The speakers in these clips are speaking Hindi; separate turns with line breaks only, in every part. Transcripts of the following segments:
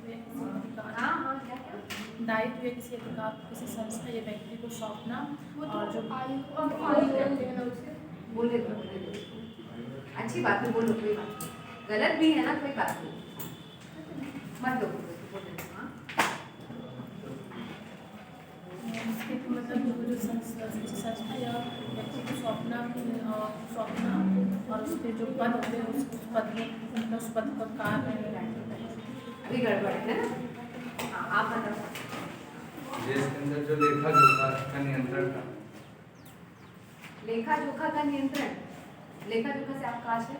हुए किसी अधिकार दायित्व हुए किसी अधिकार को किसी संस्था या व्यक्ति को सौंपना और जो
बोले दो अच्छी बात है, बोलो कोई बात नहीं, गलत भी है ना कोई बात नहीं, मत दो बोले दो। हाँ
इसके मतलब जो संस्था या व्यक्ति को सौंपना और उसके जो पद होते हैं उस पद में मतलब उस पद का कार्य
अभी गड़बड़ है ना। हाँ आप बताओ।
इसके अंदर जो लेखा जोखा का नियंत्रण था,
लेखा जोखा का नियंत्रण, लेखा जोखा से आप कहाँ से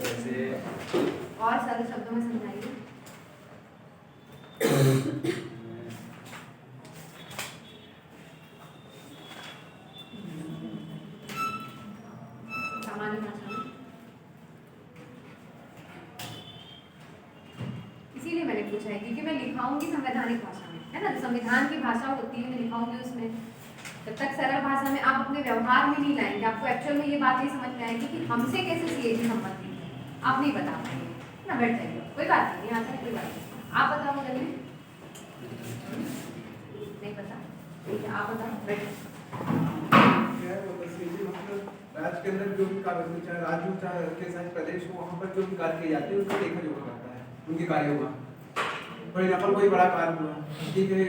जैसे
और सरल शब्दों में समझाइए। सामान्य भाषा में, इसीलिए मैंने पूछा है क्योंकि मैं लिखाऊंगी संवैधानिक भाषा में, है ना। तो संविधान की भाषा होती है, मैं लिखाऊंगी उसमें। जब तक सरल भाषा में आप अपने व्यवहार में नहीं लाएंगे, आपको एक्चुअल में ये बात नहीं समझ में आएगी कि हमसे कैसे सीएजी संबंधित है, आप नहीं बता पाएंगे ना। बैठ जाइए, कोई बात नहीं, यहाँ से कोई बात नहीं। आप बताओ गले नहीं पता, ठीक है आप बताओ, बैठ।
राज्य के अंदर जो भी कार्य होते हैं, चाहे राज्य हो चाहे के साथ प्रदेश हो, वहाँ पर जो भी कार्य किए जाते हैं उसका लेखा जोखा करता है उनके कार्यों का। फॉर एग्जाम्पल कोई बड़ा कार्य हुआ, ठीक है,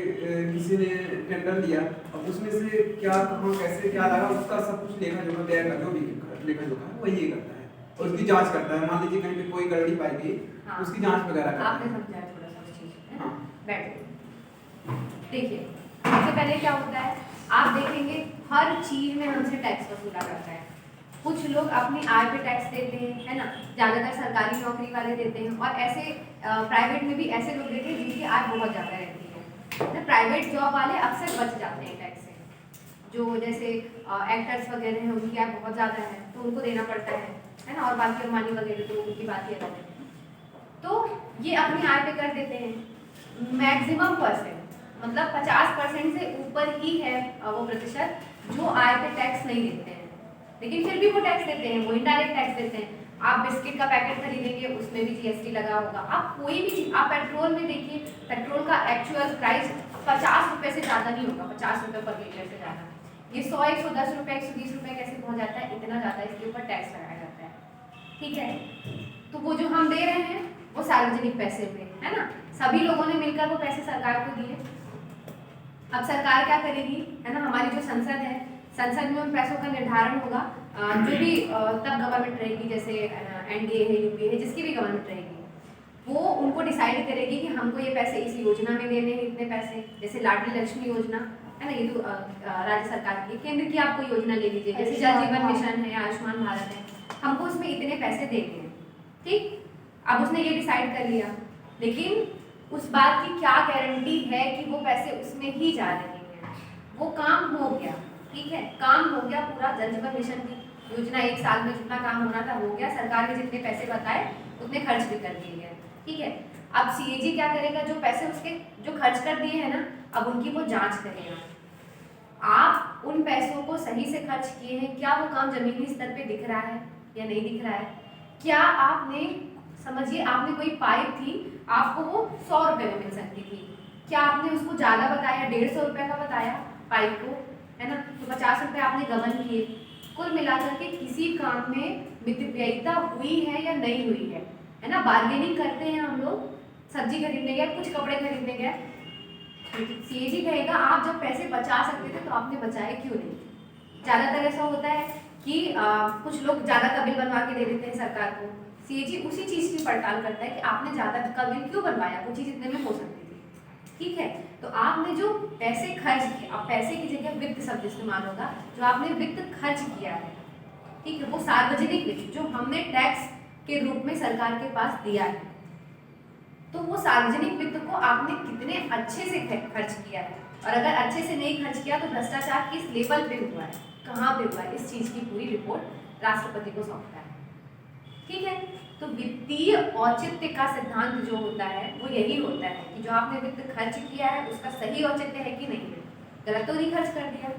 किसी ने टेंडर दिया, अब उसमें से क्या कहाँ कैसे क्या लगा उसका सब कुछ लेखा जोखा देगा, जो भी लेखा जोखा है वही ये करता है और उसकी जांच करता है। मान लीजिए कहीं पे कोई गड़बड़ी पाई गई, उसकी जांच वगैरह करता है।
आपने समझाया थोड़ा सा उस चीज है ना। बैठिए, देखिए सबसे पहले क्या होता है, आप देखेंगे हर चीज में हमसे टैक्स वसूला जाता है। कुछ लोग अपनी आय पे टैक्स देते हैं, है ना, ज्यादातर सरकारी नौकरी वाले देते हैं, और ऐसे प्राइवेट में भी ऐसे लोग देते हैं जिनकी आय बहुत ज्यादा रहती है। प्राइवेट जॉब वाले अक्सर बच जाते हैं टैक्स से, जो जैसे एक्टर्स वगैरह हैं उनकी आय बहुत ज्यादा है तो उनको देना पड़ता है ना, और बाकी अंबानी वगैरह तो उनकी बात ही अलग है। तो ये अपनी आय पे कर देते हैं। मैक्सिमम परसेंट मतलब 50% से ऊपर ही है वो प्रतिशत जो आय पे टैक्स नहीं देते हैं, लेकिन फिर भी वो टैक्स देते हैं, वो इनडायरेक्ट टैक्स देते हैं। आप बिस्किट का पैकेट खरीदेंगे उसमें भी जीएसटी लगा होगा। आप कोई भी चीज, आप पेट्रोल में देखिए, पेट्रोल का एक्चुअल प्राइस 50 रुपए से ज्यादा नहीं होगा, 50 रुपए पर लीटर से ज्यादा। ये 100, 110 रुपए, 120 रुपए कैसे पहुंच जाता है, इतना ज्यादा इसके ऊपर टैक्स लगाया जाता है, ठीक है। तो वो जो हम दे रहे हैं वो सार्वजनिक पैसे पे, है ना, सभी लोगों ने मिलकर वो पैसे सरकार को दिए। अब सरकार क्या करेगी, है ना, हमारी जो संसद है, संसद में उन पैसों का निर्धारण होगा। जो भी तब गवर्नमेंट रहेगी, जैसे एनडीए है, यूपीए है, जिसकी भी गवर्नमेंट रहेगी, वो उनको डिसाइड करेगी कि हमको ये पैसे इस योजना में देने हैं, इतने पैसे। जैसे लाडली लक्ष्मी योजना है ना, ये तो राज्य सरकार की, केंद्र की आप कोई योजना ले लीजिए, जैसे जल जीवन मिशन है, आयुष्मान भारत है, हमको उसमें इतने पैसे देने हैं, ठीक। अब उसने ये डिसाइड कर लिया, लेकिन उस बात की क्या गारंटी है कि वो पैसे उसमें ही जा रहे हैं। वो काम हो गया, ठीक है, काम हो गया पूरा। जल जीवन मिशन की योजना 1 साल में जितना काम होना था हो गया, सरकार ने जितने पैसे बताए उतने खर्च भी कर दिए गए, ठीक है। अब सीएजी क्या करेगा, जो पैसे उसके जो खर्च कर दिए हैं ना, अब उनकी वो जांच करेगा। आप उन पैसों को सही से खर्च किए हैं, क्या वो काम जमीनी स्तर पे दिख रहा है या नहीं दिख रहा है। क्या आपने, समझिए आपने कोई पाइप थी, आपको वो 100 रुपए में मिल सकती थी, क्या आपने उसको ज्यादा बताया, 150 रुपए का बताया पाइप को, है ना, तो 50 रुपए आपने गबन किए। कुल मिलाकर के किसी काम में मितव्ययिता हुई है या नहीं हुई है ना। बार्गेनिंग करते हैं हम लोग, सब्जी खरीदने गए, कुछ कपड़े खरीदने गए, सीएजी कहेगा आप जब पैसे बचा सकते थे तो आपने बचाए क्यों नहीं। ज्यादातर ऐसा होता है कि कुछ लोग ज्यादा का बिल बनवा के दे देते हैं सरकार को। सीएजी उसी चीज की पड़ताल करता है कि आपने ज्यादा का बिल क्यों बनवाया, वो चीज इतने में हो सकती थी, ठीक है। तो आपने जो पैसे खर्च किए, अब पैसे की जगह वित्त शब्द इस्तेमाल होगा, जो आपने वित्त खर्च किया है, ठीक है, वो सार्वजनिक वित्त जो हमने टैक्स के रूप में सरकार के पास दिया है, तो वो सार्वजनिक वित्त को आपने कितने अच्छे से खर्च किया है, और अगर अच्छे से नहीं खर्च किया तो भ्रष्टाचार किस लेवल पे हुआ है, कहाँ पे हुआ है, इस चीज की पूरी रिपोर्ट राष्ट्रपति को सौंपता है, ठीक है। तो वित्तीय औचित्य का सिद्धांत जो होता है वो यही होता है कि जो आपने वित्त खर्च किया है उसका सही औचित्य है कि नहीं है, गलत तो नहीं खर्च कर दिया,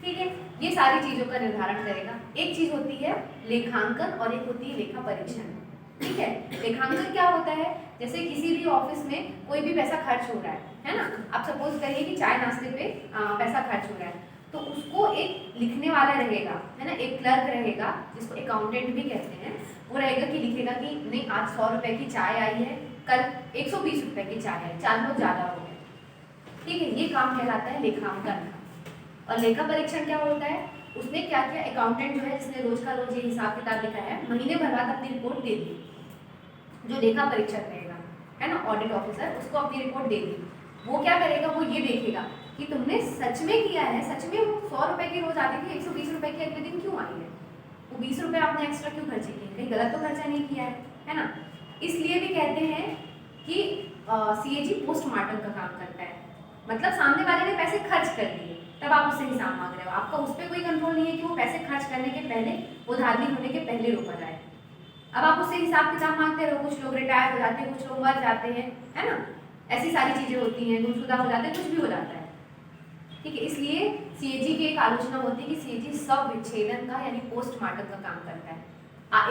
ठीक है। ये सारी चीजों का निर्धारण करेगा। एक चीज होती है लेखांकन और एक होती है लेखा परीक्षण। ठीक है। लेखांकन क्या होता है, जैसे किसी भी ऑफिस में कोई भी पैसा खर्च हो रहा है ना, आप सपोज करिए कि चाय नाश्ते पे पैसा खर्च हो रहा है, तो उसको एक लिखने वाला रहेगा, है ना, एक क्लर्क रहेगा जिसको अकाउंटेंट भी कहते हैं, वो रहेगा कि लिखेगा कि नहीं आज 100 रुपए की चाय आई है, कल 120 रुपए की चाय है, 4 लोग ज्यादा हो गए, ठीक है। ये काम कहलाता है लेखांकन का। और लेखा परीक्षण क्या होता है, उसने क्या किया, अकाउंटेंट जो है जिसने रोज का रोज ये हिसाब किताब लिखा है, महीने भर बाद अपनी रिपोर्ट दे दी, जो लेखा परीक्षक रहेगा, है ना, ऑडिट ऑफिसर, उसको अपनी रिपोर्ट दे दी। वो क्या करेगा, वो ये देखेगा कि तुमने सच में किया है, सच में वो 100 रुपए की रोज आती थी 120 रुपए की अगले दिन क्यों आई है, वो 20 रुपए आपने एक्स्ट्रा क्यों खर्चे किए, कहीं गलत तो खर्चा नहीं किया है ना। इसलिए भी कहते हैं कि सीएजी पोस्टमार्टम का काम करता है, मतलब सामने वाले ने पैसे खर्च कर दिए तब आप उससे हिसाब मांग रहे हो, आपका उस पर कोई कंट्रोल नहीं है कि वो पैसे खर्च करने के पहले, उधारी होने के पहले रोका जाए। अब आप उससे हिसाब किताब मांगते रहो, कुछ लोग रिटायर हो जाते हैं, कुछ लोग मर जाते हैं, है ना, ऐसी सारी चीजें होती हैं, गुमशुदा हो जाते हैं, कुछ भी हो जाता है, ठीक है। इसलिए सीएजी की एक आलोचना होती है कि सीएजी सब विच्छेदन का यानी पोस्टमार्टम का काम करता है।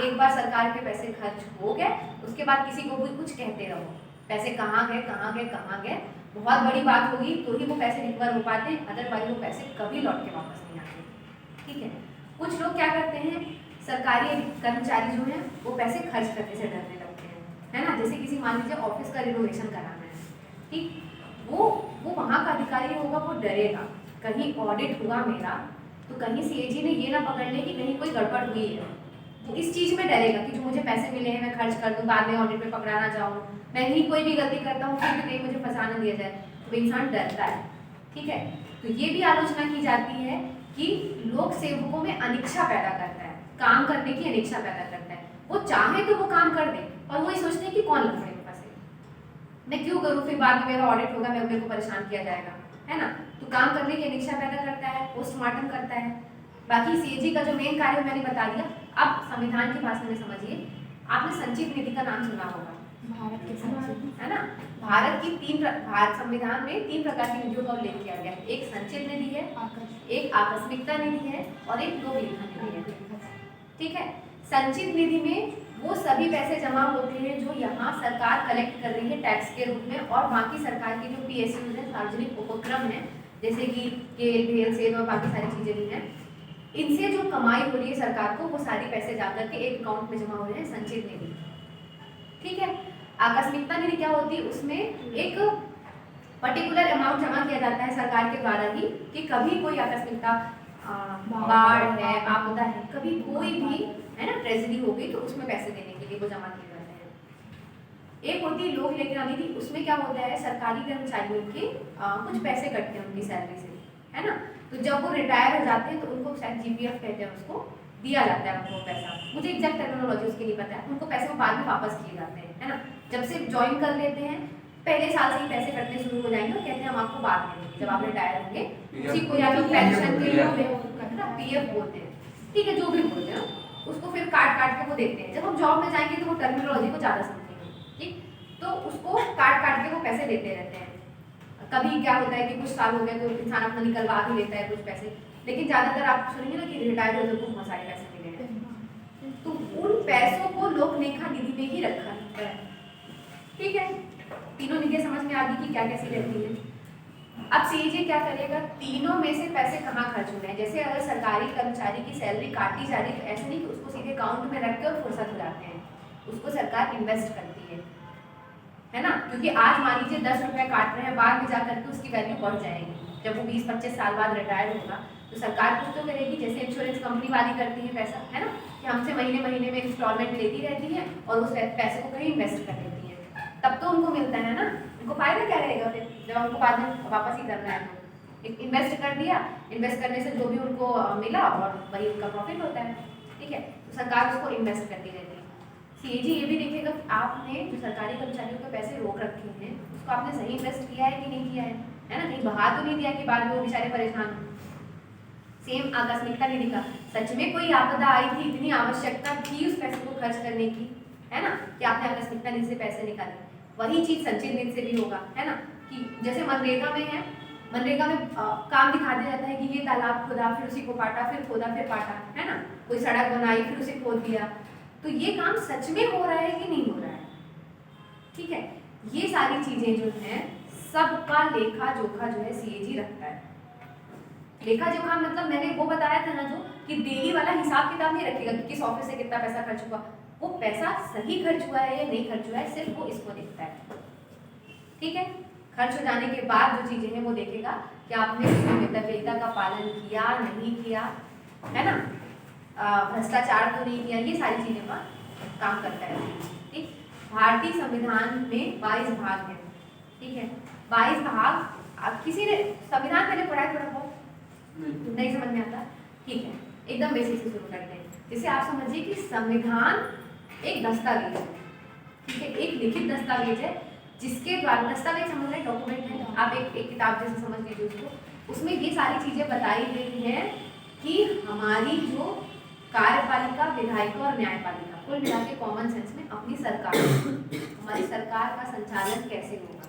एक बार सरकार के पैसे खर्च हो गए, उसके बाद किसी को भी कुछ कहते रहो, पैसे कहाँ गए कहाँ गए कहाँ गए, बहुत बड़ी बात होगी तो ही वो पैसे रिकवर हो पाते, अदरवाइज वो पैसे कभी लौट के वापस नहीं आते, ठीक है। कुछ लोग क्या करते हैं, सरकारी कर्मचारी जो हैं वो पैसे खर्च करने से डरने लगते हैं, है ना, जैसे किसी मान लीजिए ऑफिस का रिनोवेशन कराना है, ठीक, वो वहाँ का अधिकारी होगा, वो डरेगा कहीं ऑडिट हुआ मेरा तो कहीं सीएजी ने ये ना पकड़ ले कि कहीं कोई गड़बड़ हुई है, वो इस चीज में डरेगा कि जो मुझे पैसे मिले हैं मैं खर्च कर दूं, बाद में ऑडिट में पकड़ा ना जाऊं, मैं ही कोई भी गलती करता हूँ फिर भी कहीं मुझे फंसा ना दिया जाए, तो इंसान डरता है, ठीक है। तो ये भी आलोचना की जाती है कि लोक सेवकों में अनिच्छा पैदा करता है, काम करने की अनिच्छा पैदा करता है, वो चाहे तो वो काम कर दे और वो ये सोचते हैं कि कौन लफड़े में फंसे, मैं क्यों करूँ, फिर बाद में मेरा ऑडिट होगा, मेरे को परेशान किया जाएगा, है ना। तो काम करने की अनिच्छा पैदा करता है, पोस्टमार्टम करता है। बाकी सीएजी का जो मेन कार्य मैंने बता दिया। अब संविधान की भाषा में समझिए, आपने संचित निधि का नाम सुना होगा,
भारत के संचित,
है ना। भारत की भारत संविधान में 3 प्रकार की निधियों का उल्लेख किया गया है, एक संचित निधि है, एक आकस्मिकता निधि है और एक लोक लेखा निधि है, ठीक है। संचित निधि में वो सभी पैसे जमा होते हैं जो यहाँ सरकार कलेक्ट कर रही है टैक्स के रूप में, और बाकी सरकार के जो पीएसयूज हैं, सार्वजनिक उपक्रम है, जैसे कि केल भेल सेब और बाकी सारी चीजें भी हैं, इनसे जो कमाई हो रही है सरकार को, वो सारे पैसे जाकर के एक अकाउंट में जमा हो रहे हैं, संचित निधि, ठीक है। आकस्मिकता निधि क्या होती है, उसमें एक पर्टिकुलर अमाउंट जमा किया जाता है सरकार के द्वारा ही कि कभी कोई आकस्मिकता, बाढ़ है, आपदा है, कभी कोई भी, है ना, ट्रेजेडी हो गई तो उसमें पैसे देने के लिए वो जमा किए जाते हैं। एक होती है लोक लेखा निधि, उसमें क्या होता है, सरकारी कर्मचारियों के कुछ पैसे कटते हैं उनकी सैलरी से, है ना, तो जब वो रिटायर हो जाते हैं तो उनको शायद जीपीएफ कहते हैं, उसको दिया जाता है उनको पैसा, मुझे एग्जैक्ट टर्मिनोलॉजी उसकी नहीं पता है, उनको पैसे वो बाद में वापस किए जाते हैं, है ना। जब से ज्वाइन कर लेते हैं पहले साल से ही पैसे कटने शुरू हो जाएंगे और कहते हैं हम आपको बाद में देंगे जब आप रिटायर होंगे, उसी को या तो पेंशन के रूप में पीएफ बोलते हैं, ठीक है, जो भी बोलते हैं उसको फिर काट के वो देते हैं। जब हम जॉब में जाएंगे तो वो टर्मिनोलॉजी को ज़्यादा समझेंगे, ठीक, तो उसको काट के वो पैसे देते रहते हैं। कभी क्या होता है कि कुछ साल हो गए तो इंसान अपना निकलवा भी लेता है कुछ पैसे, लेकिन ज़्यादातर आप सुनेंगे ना कि रिटायर हो तो बहुत सारे पैसे मिले हैं, तो उन पैसों को लोक लेखा निधि में ही रखा जाता है, ठीक है। तीनों निधियाँ समझ में आ गई कि क्या कैसी रहती है। अब सीएजी क्या करेगा, तीनों में से पैसे कहाँ खर्च हो रहे हैं, जैसे अगर सरकारी कर्मचारी की सैलरी काटी जा रही है तो ऐसे नहीं कि उसको सीधे अकाउंट में रख के और फुर्सत हो जाते हैं, उसको सरकार इन्वेस्ट करती है ना, क्योंकि आज मान लीजिए 10 रुपये काट रहे हैं, बाद में जाकर के उसकी वैल्यू बढ़ जाएगी, जब वो 20-25 साल बाद रिटायर होगा तो सरकार कुछ तो करेगी, जैसे इंश्योरेंस कंपनी वाली करती है पैसा, है ना, कि हमसे महीने में इंस्टॉलमेंट लेती रहती है और उस पैसे को कहीं इन्वेस्ट कर देती है, तब तो उनको मिलता है ना, उनको फायदा क्या रहेगा फिर जब उनको बाद में वापस ही करना है तो इन्वेस्ट कर दिया, इन्वेस्ट करने से जो भी उनको मिला और वही उनका प्रॉफिट होता है, ठीक है, तो सरकार उसको इन्वेस्ट करती रहती है। सीएजी ये भी देखेगा कि आपने जो सरकारी कर्मचारियों के पैसे रोक रखे हैं उसको आपने सही इन्वेस्ट किया है कि नहीं किया है ना, कहीं बहा तो नहीं दिया कि बाद में वो बेचारे परेशान हो। सेम आकस्मिकता निधि का, सच में कोई आपदा आई थी, इतनी आवश्यकता थी उस पैसे को खर्च करने की, है ना, कि आपने आकस्मिकता निधि से पैसे निकाले, वही चीज संचित निधि से भी होगा, है ना, कि जैसे मनरेगा में है, मनरेगा में काम दिखा दिया जाता है कि ये तालाब खोदा फिर उसी को पाटा, फिर खोदा फिर पाटा, है ना, कोई सड़क बनाई फिर उसे खोद दिया, तो ये काम सच में हो रहा है कि नहीं हो रहा है, ठीक है। ये सारी चीजें जो हैं सबका लेखा जोखा जो है सीएजी रखता है। लेखा जोखा मतलब मैंने वो बताया था ना जो कि डेली वाला हिसाब किताब नहीं रखेगा कि किस ऑफिस से कितना पैसा खर्च हुआ, वो पैसा सही खर्च हुआ है या नहीं खर्च हुआ है, सिर्फ वो इसको देखता है, ठीक है। खर्च हो जाने के बाद जो चीजें हैं वो देखेगा कि आपने मितव्ययिता का पालन किया नहीं किया, है ना, भ्रष्टाचार तो नहीं किया, ये सारी चीजें का काम करता है, ठीक। भारतीय संविधान में 22 भाग हैं, ठीक है। 22 भाग, अब किसी ने संविधान पहले पढ़ा है थोड़ा बहुत, नहीं समझ में आता, ठीक है, एकदम बेसिक से शुरू करते हैं। जैसे आप समझिए कि संविधान एक दस्तावेज है, ठीक है, एक लिखित दस्तावेज है जिसके द्वारा, दस्तावेज समझ रहे डॉक्यूमेंट है, आप एक किताब जैसे समझ लीजिए उसको, उसमें ये सारी चीजें बताई गई हैं कि हमारी जो कार्यपालिका, विधायिका और न्यायपालिका, कुल मिला के कॉमन सेंस में अपनी सरकार, हमारी सरकार का संचालन कैसे होगा,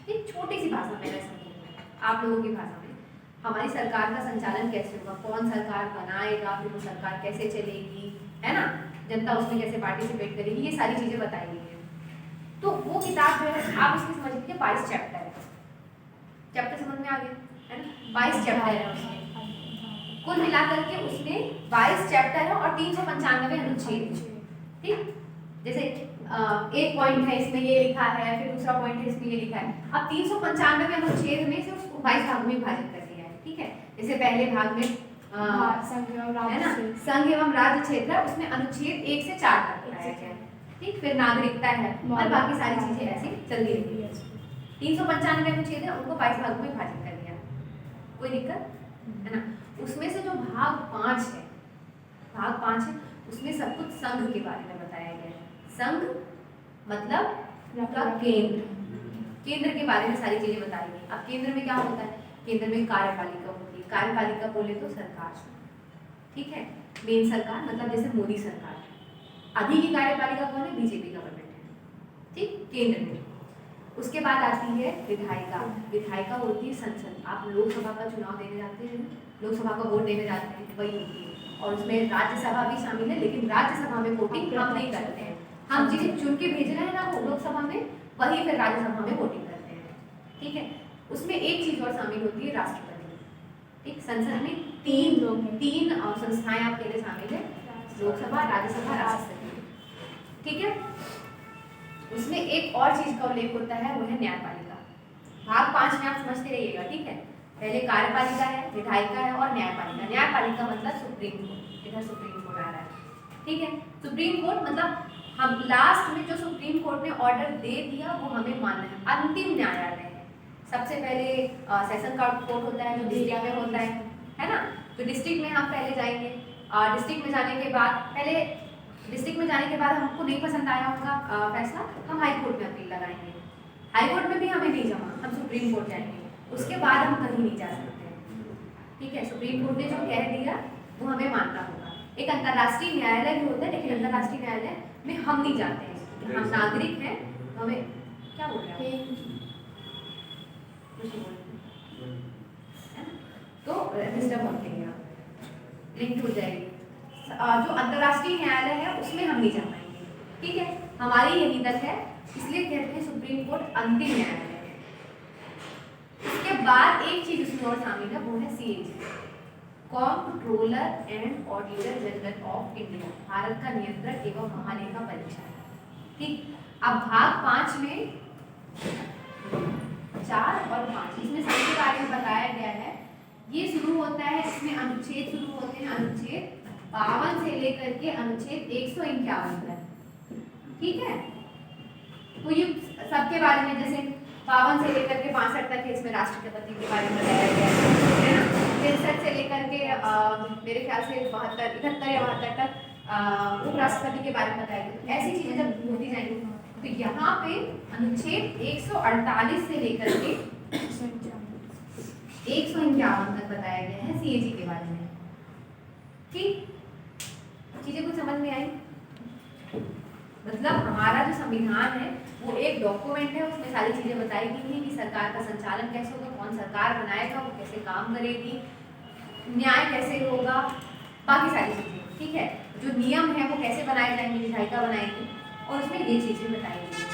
एक छोटी सी भाषा में समझिए, आप लोगों की भाषा में, हमारी सरकार का संचालन कैसे होगा, कौन सरकार बनाएगा, फिर वो सरकार कैसे चलेगी, है ना, जनता उसमें कैसे पार्टिसिपेट करेगी, ये सारी चीजें बताई गई हैं। तो वो किताब जो है आप इसमें समझ लीजिए 22 चैप्टर है, चैप्टर समझ में आ गया है ना, 22 चैप्टर है उसमें, कुल मिलाकर के उसमें 22 चैप्टर है और 395 अनुच्छेद, ठीक। जैसे एक पॉइंट है इसमें ये लिखा है, फिर दूसरा पॉइंट है इसमें ये लिखा है, अब 395 अनुच्छेद में से उसको 22 भागों में विभाजित कर दिया है, ठीक है। जैसे पहले भाग में है ना संघ एवं राज्य क्षेत्र, उसमें अनुच्छेद 1 से 4 तक बताया गया है, ठीक। फिर नागरिकता है और बाकी सारी चीजें ऐसी चलती रहती है। 395 अनुच्छेद है, उनको 22 भागों में विभाजित कर दिया, कोई दिक्कत है ना। उसमें से जो भाग 5 है, भाग 5 है, उसमें सब कुछ संघ के बारे में बताया गया है। संघ मतलब आपका केंद्र, केंद्र के बारे में सारी चीजें बताई गई। अब केंद्र में क्या होता है, केंद्र में कार्यपालिका होती है, कार्यपालिका बोले तो सरकार, ठीक है, मेन सरकार, मतलब जैसे मोदी सरकार, अभी की कार्यपालिका कौन है, बीजेपी गवर्नमेंट है, ठीक, केंद्र में। उसके बाद आती है विधायिका, विधायिका होती है संसद, आप लोकसभा का चुनाव देने जाते हैं, लोकसभा का वोट देने जाते हैं, वही होती है। और उसमें राज्यसभा भी शामिल है, लेकिन राज्यसभा में वोटिंग हम नहीं करते हैं, हम जिन्हें चुन के भेज रहे हैं ना वो लोकसभा में, वही फिर राज्यसभा में वोटिंग करते हैं, ठीक है। उसमें एक चीज और शामिल होती है, राष्ट्रपति, ठीक। संसद में तीन संस्थाएं आपके लिए शामिल है, लोकसभा, राज्यसभा, राष्ट्रपति, ठीक है। उसमें एक और चीज का उल्लेख होता है, वो है न्यायपालिका। भाग 5 में आप समझते रहिएगा, ठीक है। पहले कार्यपालिका है, विधायिका है और न्यायपालिका। न्यायपालिका मतलब सुप्रीम कोर्ट, इधर सुप्रीम कोर्ट आ रहा है, ठीक है। सुप्रीम कोर्ट मतलब हम लास्ट में जो सुप्रीम कोर्ट ने ऑर्डर दे दिया वो हमें मानना है, अंतिम न्यायालय है। सबसे पहले सेशन कोर्ट होता है जो डिस्ट्रिक्ट में होता है ना, तो डिस्ट्रिक्ट में हम पहले जाएंगे, डिस्ट्रिक्ट में जाने के बाद पहले डिस्ट्रिक्ट में जाने के बाद हमको नहीं पसंद आया होगा फैसला, हम हाई कोर्ट में अपील लगाएंगे, हाई कोर्ट में भी हमें नहीं जमा, हम सुप्रीम कोर्ट जाएंगे, उसके बाद हम कहीं नहीं जा सकते, ठीक है। सुप्रीम कोर्ट ने जो कह दिया वो हमें मानना होगा। एक अंतर्राष्ट्रीय न्यायालय भी होता है, लेकिन अंतर्राष्ट्रीय न्यायालय में हम नहीं जाते हैं, हम नागरिक हैं, तो हमें क्या बोल रहे हैं, तो डिस्टर्ब होते हैं, लिंक टूट जाएगी। जो अंतर्राष्ट्रीय न्यायालय है उसमें हम नहीं जा पाएंगे, ठीक है, हमारी यही तक है, इसलिए कहते हैं सुप्रीम कोर्ट अंतिम न्यायालय है। उसके बाद एक चीज उसमें और शामिल है, वो है CAG, controller and auditor general of India, Bharat का नियंत्रक एवं महालेखा परीक्षक, ठीक। अब भाग 5 में 4 और 5 इसमें सबके बारे में बताया गया है। ये शुरू होता है, इसमें अनुच्छेद शुरू होते हैं, अनुच्छेद 52 से लेकर के अनुच्छेद 151 तक, ठीक है। तो ये सबके बारे में, जैसे 52 से लेकर के 65 तक है, इसमें राष्ट्रपति के बारे में बताया गया है ना। 63 से लेकर के मेरे ख्याल से 72, 71 या 72 तक उपराष्ट्रपति के बारे में बताया गया। तो ऐसी चीजें जब होती जाएंगी, तो यहाँ पे अनुच्छेद 148 से लेकर के 151 तक बताया गया है सीएजी के बारे में, ठीक। चीजें कुछ समझ में आई? मतलब हमारा जो संविधान है वो एक डॉक्यूमेंट है, उसमें सारी चीजें बताई गई हैं कि सरकार का संचालन कैसे होगा, कौन सरकार बनाएगा, वो कैसे काम करेगी, न्याय कैसे होगा, बाकी सारी चीजें, ठीक है। जो नियम है वो कैसे बनाए जाएंगे, विधायिका बनाएगी और उसमें ये चीज़ें बताएंगी।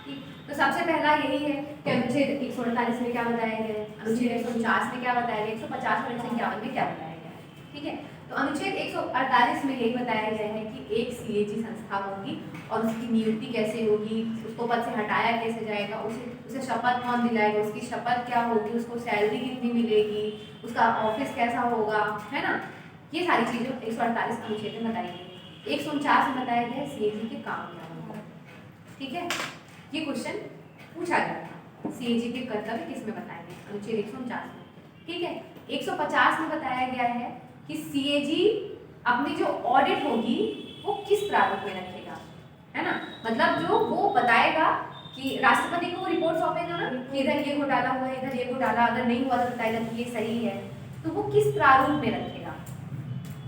ठीक, तो सबसे पहला यही है कि अनुच्छेद 148 में क्या बताया गया है, अनुच्छेद 149 में क्या बताया गया, 150 और 151 में क्या बताया गया है। ठीक है, तो अनुच्छेद 148 में यही बताया गया है कि एक सीएजी संस्था होगी और उसकी नियुक्ति कैसे होगी, उसको पद से हटाया कैसे जाएगा, उसे शपथ कौन दिलाएगा, उसकी शपथ क्या होगी, उसको सैलरी कितनी मिलेगी, उसका ऑफिस कैसा होगा, है ना, ये सारी चीज़ें 148 अनुच्छेद में बताई गई। 149 में बताया गया है सीएजी के काम क्या होगा। ठीक है, ये क्वेश्चन पूछा गया था, सीएजी के कर्तव्य किस में बताए गए, अनुच्छेद 149 में। ठीक है, 150 में बताया गया है कि सीएजी अपनी जो ऑडिट होगी वो किस प्रारूप में रखेगा, है ना, मतलब जो वो बताएगा कि राष्ट्रपति को वो रिपोर्ट सौंपेगा ना कि इधर ये घोटाला हुआ है, इधर ये घोटाला, अगर नहीं हुआ तो बताएगा कि ये सही है, तो वो किस प्रारूप में रखेगा।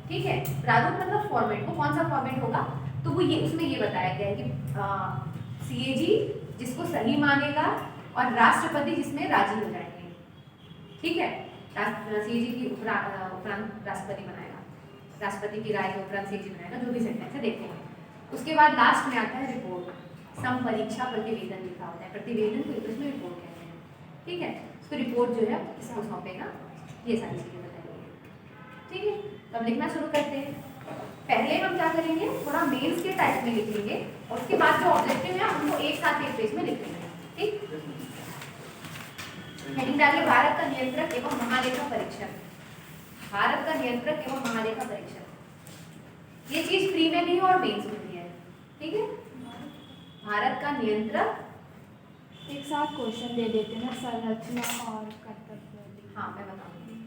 ठीक है, प्रारूप मतलब फॉर्मेट, वो कौन सा फॉर्मेट होगा, तो वो ये उसमें ये बताया गया है कि सीएजी जिसको सही मानेगा और राष्ट्रपति जिसमें राजी हो जाएंगे। ठीक है, सीएजी की उपरांत राष्ट्रपति बनाएगा, राष्ट्रपति की राय के उपरांत सीएजी बनाएगा, जो भी सेंटेंस है देखेंगे। उसके बाद लास्ट में आता है रिपोर्ट, संपरीक्षा प्रतिवेदन लिखा होता है, प्रतिवेदन को इंग्लिश में रिपोर्ट कहते हैं। ठीक है, उसको रिपोर्ट जो है किसको सौंपेगा, ये सारी चीजें बताएंगे। ठीक है, तो अब लिखना शुरू करते हैं। पहले हम क्या करेंगे, थोड़ा मेंस के टाइप में लिख लेंगे और उसके बाद जो ऑब्जेक्टिव है उनको एक साथ एक पेज में लिख लेंगे। ठीक, हेडिंग डालिए, भारत का नियंत्रक एवं महालेखा परीक्षक। भारत का नियंत्रक एवं महालेखा परीक्षक, ये चीज फ्री में भी है और मेंस में भी है। ठीक है, भारत का नियंत्रक,
एक साथ क्वेश्चन दे देते हैं, संरचना और कर्तव्य।
हाँ मैं बताऊंगी,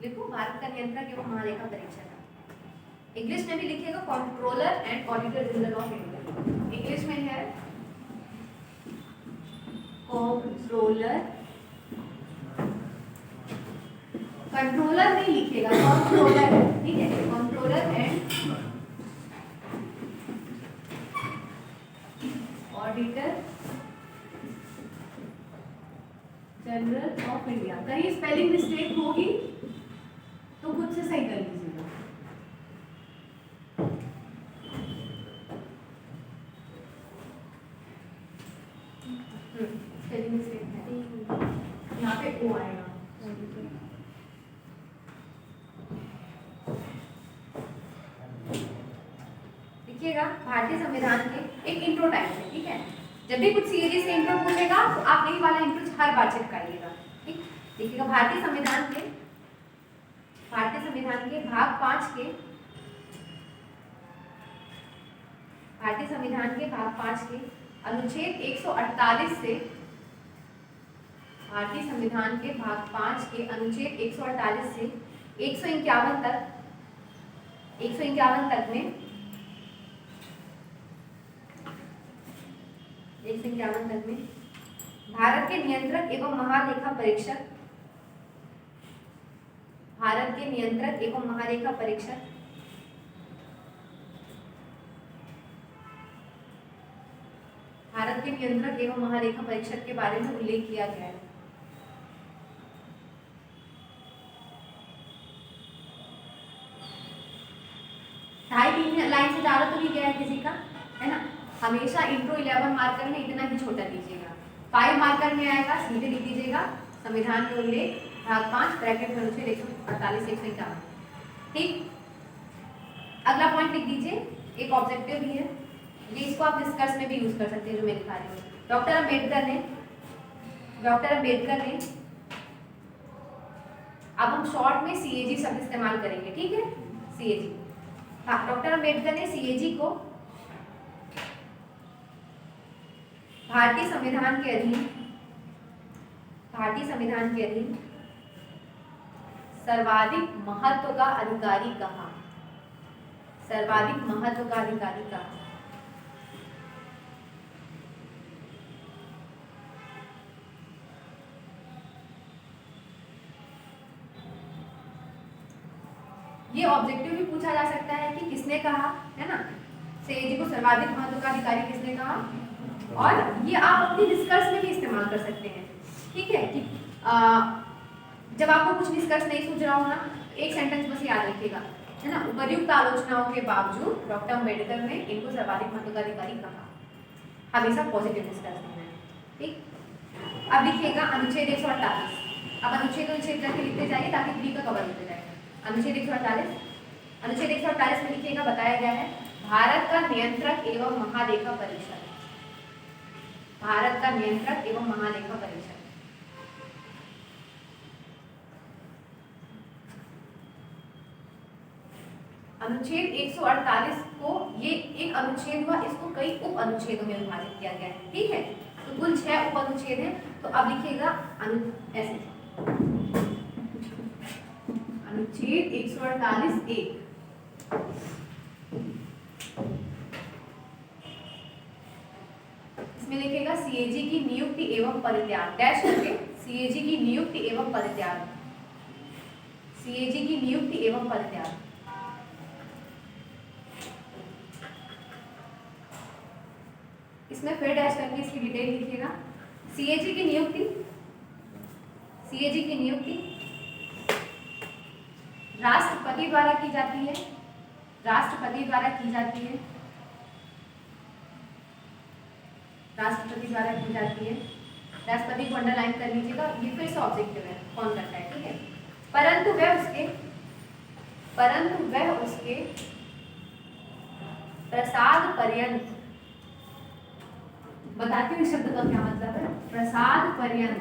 लिखो भारत का नियंत्रक एवं महालेखा परीक्षक। इंग्लिश में भी लिखिएगा controller and auditor general of India, English में है कंट्रोलर, कंट्रोलर नहीं लिखिएगा, कंट्रोलर। ठीक है, controller and auditor general of India. कहीं स्पेलिंग मिस्टेक होगी तो खुद से सही कर लीजिएगा। स्पेलिंग मिस्टेक है, यहाँ पे ओ आएगा। देखिएगा, भारतीय संविधान के एक इंट्रो टाइप है। ठीक है, जब भी कुछ सीएजी से इंट्रो पूछेगा तो आप यही वाला इंट्रो हर बार चिपकाइएगा। ठीक, देखिएगा, भारतीय संविधान के भाग 5 के, भारतीय संविधान के भाग 5 के अनुच्छेद 148 से, भारतीय संविधान के भाग 5 के अनुच्छेद 148 से 151 तक, 151 तक में, 151 तक में भारत के नियंत्रक एवं महालेखा परीक्षक, भारत के नियंत्रक एवं महालेखा परीक्षक भारत के नियंत्रक एवं महालेखा परीक्षक के बारे में उल्लेख किया गया है। ढाई 3 लाइन से ज्यादा तो नहीं गया है किसी का, है ना। हमेशा इंट्रो 11 मार्कर में इतना ही छोटा दीजिएगा, 5 मार्कर में आएगा, सीधे लिख दीजिएगा संविधान में उल्लेख भाग 5 ब्रैकेट में अनुच्छेद 148 151। ठीक, अगला पॉइंट लिख दीजिए, एक ऑब्जेक्टिव भी है ये, इसको आप डिस्कस में भी यूज कर सकते हैं जो मैं लिखा रही हूँ। डॉक्टर अम्बेडकर ने, अब हम शॉर्ट में सीएजी शब्द इस्तेमाल करेंगे। ठीक है, सीएजी, हाँ, डॉक्टर अम्बेडकर ने सीएजी को भारतीय संविधान के अधीन सर्वाधिक महत्व का अधिकारी कहा, सर्वाधिक महत्व का अधिकारी कहा। ये ऑब्जेक्टिव भी पूछा जा सकता है कि किसने कहा, है ना, सीएजी को सर्वाधिक महत्व का अधिकारी किसने कहा, और ये आप अपनी डिस्कस में भी इस्तेमाल कर सकते हैं। ठीक है, कि जब आपको कुछ डिस्कस नहीं सूझ रहा हो ना, एक सेंटेंस बस याद रखिएगा, है ना। उपर्युक्त आलोचनाओं के बावजूद डॉक्टर अम्बेडकर ने इनको सर्वाधिक महत्व का अधिकारी कहा, हमेशा पॉजिटिव डिस्कस करना है, ठीक। अब लिखिएगा अनुच्छेद 148। अब अनुच्छेद करके लिखते जाइए ताकि फ्री का कवर होते जाएगा। अनुच्छेद 148 में लिखिएगा, बताया गया है भारत का नियंत्रक एवं महालेखा परीक्षक, भारत का नियंत्रक एवं महालेखा परीक्षक। अनुच्छेद 148 को, ये एक अनुच्छेद हुआ, इसको कई उप अनुच्छेदों में विभाजित किया गया है, ठीक है। तो कुल 6 उप अनुच्छेद हैं। तो अब लिखिएगा ऐसे अनुच्छेद 148(1) इसमें लिखेगा सीएजी की नियुक्ति एवं परित्याग, डैश करके सीएजी की नियुक्ति एवं परित्याग, सीएजी की नियुक्ति एवं परित्याग। इसमें फिर डैश करके इसकी डिटेल लिखिएगा। सीएजी की नियुक्ति, सीएजी की नियुक्ति राष्ट्रपति द्वारा की जाती है, राष्ट्रपति द्वारा की जाती है, राष्ट्रपति द्वारा की जाती है। राष्ट्रपति को अंडरलाइन कर लीजिएगा, ये फिर से ऑब्जेक्टिव है, कौन करता है, ठीक है। परंतु वह उसके प्रसाद पर्यंत, बताती हूँ इस शब्द का क्या मतलब है, प्रसाद पर्यंत,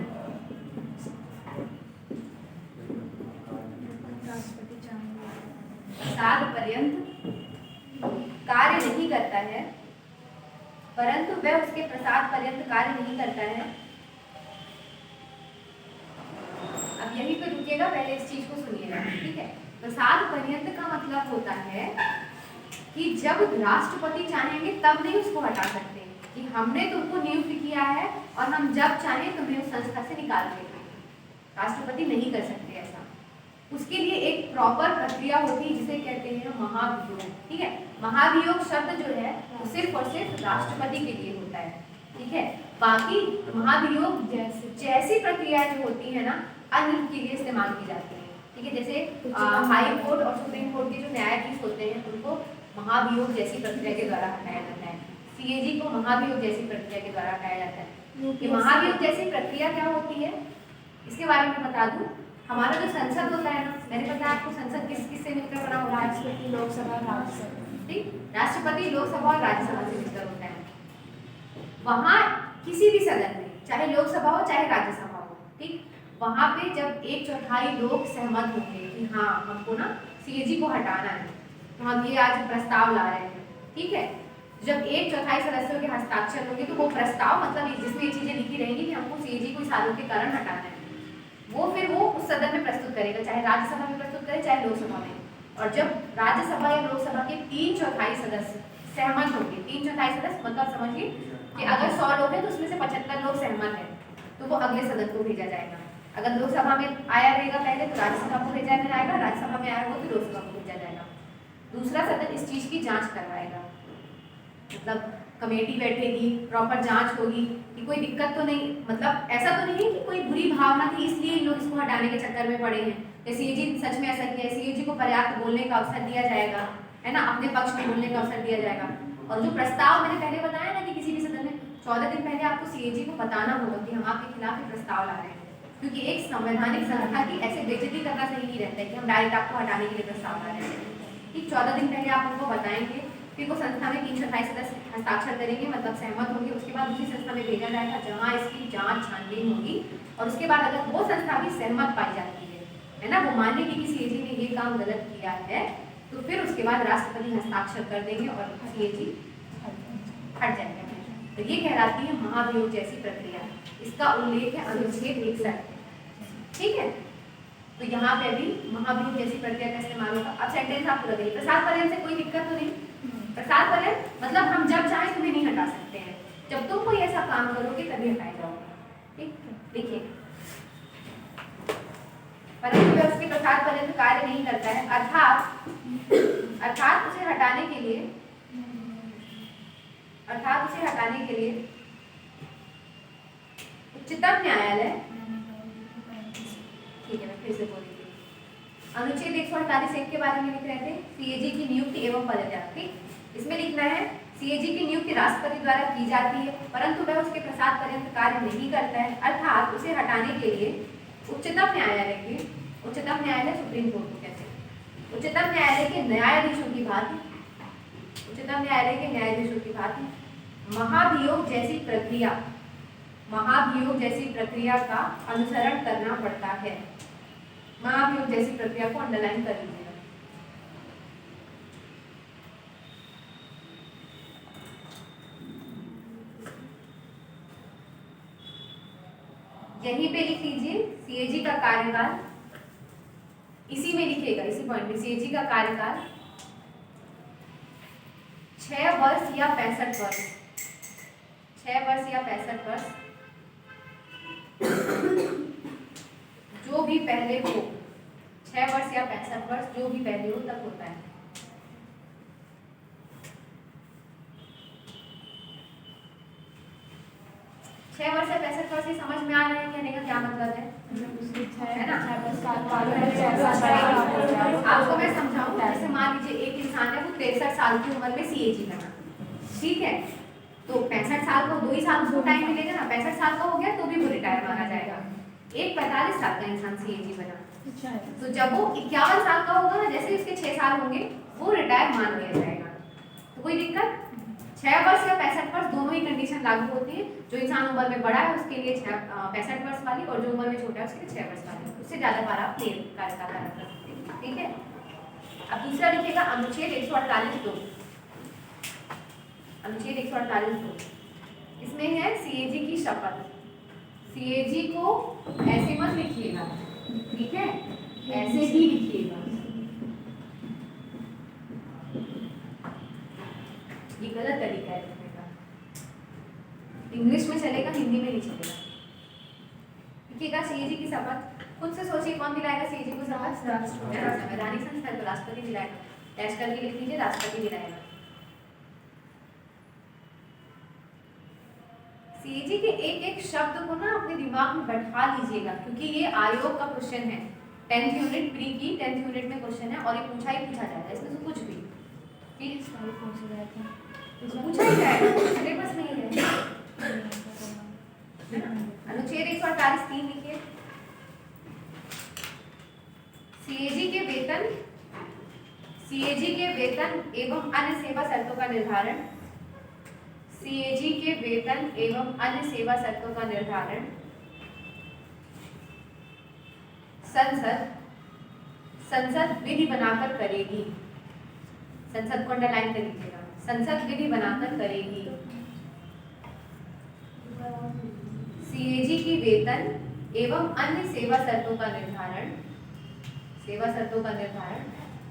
प्रसाद पर्यंत कार्य नहीं करता है, परंतु वह उसके प्रसाद पर्यंत कार्य नहीं करता है। अब यहीं पे रुकिएगा, पहले इस चीज को सुनिएगा, ठीक है। प्रसाद पर्यंत का मतलब होता है कि जब राष्ट्रपति चाहेंगे तब नहीं उसको हटा सकते, कि हमने तुमको नियुक्त किया है और हम जब चाहें तुम्हें उस संस्था से निकाल देंगे, राष्ट्रपति नहीं कर सकते ऐसा। उसके लिए एक प्रॉपर प्रक्रिया होती है जिसे कहते हैं महाभियोग, ठीक है। महाभियोग शब्द जो है वो सिर्फ और सिर्फ राष्ट्रपति के लिए होता है, ठीक है। बाकी महाभियोग जैसी प्रक्रियाएं जो होती है ना, अन्य के लिए इस्तेमाल की जाती है, ठीक है। जैसे हाई कोर्ट और सुप्रीम कोर्ट के जो न्यायाधीश होते हैं उनको महाभियोग जैसी प्रक्रिया के द्वारा हटाया जाता है। सीएजी को महाभियोग जैसी प्रक्रिया के द्वारा हटाया जाता है। ये महाभियोग जैसी प्रक्रिया क्या होती है इसके बारे में बता दूं। हमारा जो संसद होता है ना, मैंने बताया आपको संसद किस से मिलकर बना होता है,
राष्ट्रपति, लोकसभा, राज्यसभा,
ठीक। राष्ट्रपति, लोकसभा और राज्यसभा से मिलकर होता है। वहां किसी भी सदन में, चाहे लोकसभा हो चाहे राज्यसभा हो, ठीक, वहां पे जब 1/4 लोग सहमत होंगे कि हाँ हमको ना सीएजी को हटाना है, तो हम ये आज प्रस्ताव ला रहे हैं, ठीक है। जब 1/4 सदस्यों के हस्ताक्षर होंगे तो वो प्रस्ताव, मतलब जिसमें ये चीजें लिखी रहेंगी कि हमको सीएजी को इस आरोप के कारण हटाना है, वो फिर वो उस सदन में प्रस्तुत करेगा, चाहे राज्यसभा में प्रस्तुत करे चाहे लोकसभा में। और जब राज्यसभा या लोकसभा के 3/4 सदस्य सहमत होंगे, 3/4 सदस्य मतलब समझिए कि अगर 100 लोग हैं तो उसमें से 75 लोग सहमत हैं, तो वो अगले सदन को भेजा जाएगा। अगर लोकसभा में आया रहेगा पहले तो राज्यसभा को भेजा जाएगा, राज्यसभा में आया हो तो लोकसभा को भेजा जाएगा। दूसरा सदन इस चीज की जांच करवाएगा, मतलब कमेटी बैठेगी, प्रॉपर जांच होगी कि कोई दिक्कत तो नहीं, मतलब ऐसा तो नहीं है कि कोई बुरी भावना थी इसलिए इन लोग इसको हटाने के चक्कर में पड़े हैं, सीएजी सच में ऐसा किया है। सीएजी को पर्याप्त बोलने का अवसर दिया जाएगा, है ना, अपने पक्ष में बोलने का अवसर दिया जाएगा। और जो प्रस्ताव मैंने पहले बताया ना कि किसी भी सदन में 14 दिन पहले आपको सीएजी को बताना होगा कि हम आपके खिलाफ ये प्रस्ताव ला रहे हैं, क्योंकि एक संवैधानिक संस्था की ऐसे बेइज्जती करना सही नहीं रहता है कि हम डायरेक्ट आपको हटाने के लिए प्रस्ताव ला रहे हैं। ठीक, 14 दिन पहले आप उनको बताएंगे, फिर वो संस्था में 3/4 सदस्य हस्ताक्षर करेंगे, मतलब सहमत होंगे। उसके बाद दूसरी संस्था में भेजा जाएगा जहाँ इसकी जांच छानबीन होगी, और उसके बाद अगर वो संस्था भी सहमत पाई जाती है ना, वो मान लेगी कि सीएजी ने ये काम गलत किया है, तो फिर उसके बाद राष्ट्रपति हस्ताक्षर कर देंगे और सीएजी हट जाएगा। तो ये कहलाती है महाभियोग जैसी प्रक्रिया। इसका उल्लेख है अनुच्छेद 61। ठीक है, तो यहाँ पे भी महाभियोग जैसी प्रक्रिया का इस्तेमाल होगा। अब सेंटेंस आप पूरा करिए। प्रसाद पर्यंत से कोई दिक्कत तो नहीं। प्रसाद पर्यंत मतलब हम जब चाहे तुम्हें नहीं हटा सकते हैं, जब तुम कोई ऐसा काम करोगे तभी हटाए जाओगे। ठीक, देखिए, परंतु वह उसके प्रसाद पर्यंत कार्य नहीं करता है, अर्थात उसे हटाने के लिए उच्चतम न्यायालय, ठीक है मैं फिर से बोल रही हूँ, अनुच्छेद 148(1) के बारे में लिख रहे थे, सीएजी की नियुक्ति एवं पदत्याग। ठीक, इसमें लिखना है सीएजी की नियुक्ति राष्ट्रपति द्वारा की जाती है, परंतु वह उसके प्रसाद पर्यंत कार्य नहीं करता है, अर्थात उसे हटाने के लिए उच्चतम न्यायालय सुप्रीम कोर्ट को कहते हैं, उच्चतम न्यायालय के न्यायाधीशों की भांति महाभियोग जैसी प्रक्रिया का अनुसरण करना पड़ता है। महाभियोग जैसी प्रक्रिया को अंडरलाइन कर लीजिएगा। यहीं पे लिख लीजिए सीएजी का कार्यकाल, इसी में लिखिएगा, इसी पॉइंट में सीएजी का कार्यकाल 6 वर्ष या 65 वर्ष, 6 वर्ष या 65 वर्ष जो भी पहले हो, 6 वर्ष या 65 वर्ष जो भी पहले हो तक होता है। छह वर्ष से 65 वर्ष समझ में आ रहे हैं कहने का क्या मतलब है ना? आपको मैं समझाऊं, जैसे मान लीजिए एक इंसान है वो 63 साल की उम्र में सीएजी बना, ठीक है, तो 65 साल को 2 ही साल उसको टाइम मिलेगा ना, 65 साल का हो गया तो भी वो रिटायर माना जाएगा। एक 45 साल का इंसान सीएजी बना, तो जब वो 51 साल का होगा ना, जैसे उसके 6 साल होंगे वो रिटायर मान लिया जाएगा। तो कोई दिक्कत? 6 वर्ष या 65 वर्ष दोनों ही कंडीशन लागू होती है। जो इंसान उम्र में बड़ा है उसके लिए 65 वर्ष वाली, और जो उम्र में छोटा है उसके लिए 6 वर्ष वाली, उससे ज्यादा बार आप कार्यकाल रख सकते हैं, ठीक है। अब दूसरा लिखिएगा अनुच्छेद 148(2), अनुच्छेद 148(2), इसमें है सीएजी की शपथ। सीएजी को ऐसे मत लिखिएगा, ठीक है, ऐसे ही लिखिएगा, ये गलत तरीका है लिखने का। इंग्लिश में चलेगा, हिंदी में नहीं चलेगा। लिखिएगा सीएजी की शपथ। खुद से सोचिए कौन दिलाएगा सीएजी को शपथ? संवैधानिक संस्था तो राष्ट्रपति दिलाएगा। डैश करके लिख लीजिए, राष्ट्रपति दिलाएगा। सीएजी के एक एक शब्द को ना अपने दिमाग में बैठा लीजिएगा, क्योंकि ये आयोग का क्वेश्चन है। 10th यूनिट प्री की 10th यूनिट में क्वेश्चन है, और ये पूछा ही पूछा जाएगा, इसमें से कुछ भी पूछा ही जाएगा, सिलेबस में ही है ना। अनुच्छेद 148(3) लिखिए, सीएजी के वेतन एवं अन्य सेवा शर्तों का निर्धारण, सीएजी के वेतन एवं अन्य सेवा शर्तों का निर्धारण संसद विधि बनाकर करेगी। संसद को अंडरलाइन कर लीजिएगा, संसद विधि बनाकर करेगी। सीएजी की वेतन एवं अन्य सेवा शर्तों का निर्धारण